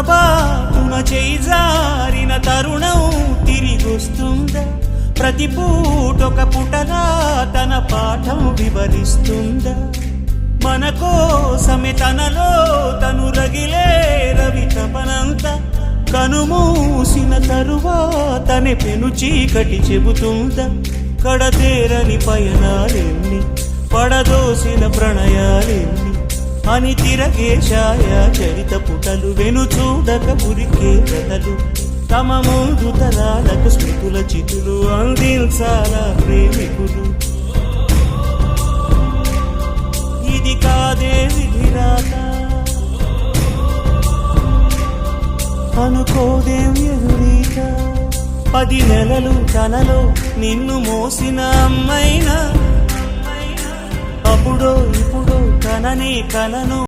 పొరపాటున చేజారిన తరుణం తిరిగొస్తుందా? ప్రతి పూటొక పుటలా తన పాఠం వివరిస్తుందా? మన కోసమే తనలో తను రగిలే రవి తపనంత కనుమూసిన తరువాతనే పెను చీకటి చెబుతుందా? కడతేరని పయనాలెన్ని, పడదోసిన ప్రణయాలెన్ని అని తిరగే ఛాయా చరిత పుటలు, వెను చూడక ఉరికే కథలు, తమ ముందు తరాలకు స్మృతుల చితులు అందించాలా ప్రేమికులు. ఇది కాదే విధిరాత, అనుకోదేం ఎదురీత. 10 నెలలు తనలో నిన్ను మోసిన అమ్మైనా, అప్పుడో ఇప్పుడో తనని కలను